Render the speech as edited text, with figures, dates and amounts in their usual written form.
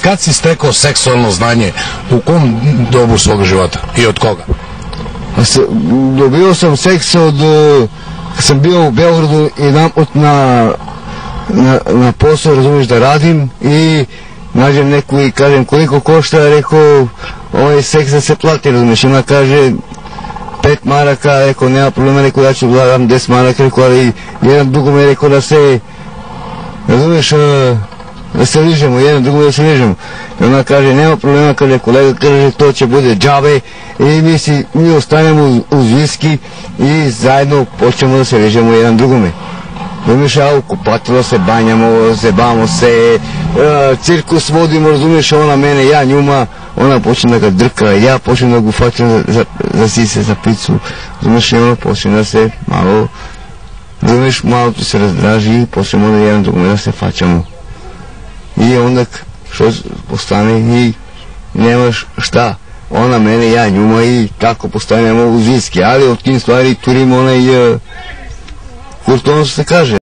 Kad si stekao seksualno znanje, u kom dobu svog života i od koga? Dobio sam seks kad sam bio u Beogradu i na posao, razumiješ, da radim i nađem neku i kažem koliko košta, rekao ovaj seks da se plati, razumiješ, ima kaže 5 maraka, rekao nema problema, rekao ja ću gledam 10 maraka, rekao, ali jedan drugo me rekao da se, razumiješ, da se ližemo, jedan drugo da se ližemo. I ona kaže, nema problema, kaže kolega, kaže to će bude džabe i mi ostanemo uz viski i zajedno počnemo da se ližemo jedan drugome. Razumiješ, a u kupatilo se banjamo, zebamo se, cirkus vodimo, razumiješ, ona mene, ja njuma, ona počne da ga drka, ja počnem da ga ufatim za sise, za picu, razumiješ, i ona počne da se malo, razumiješ, malo tu se razdraži i počnemo da jedan drugome da se faćamo. I onda što postane i nemaš šta, ona mene, ja njuma i tako postanemo uz viski, ali od tim stvari turimo onaj kurtono se kaže.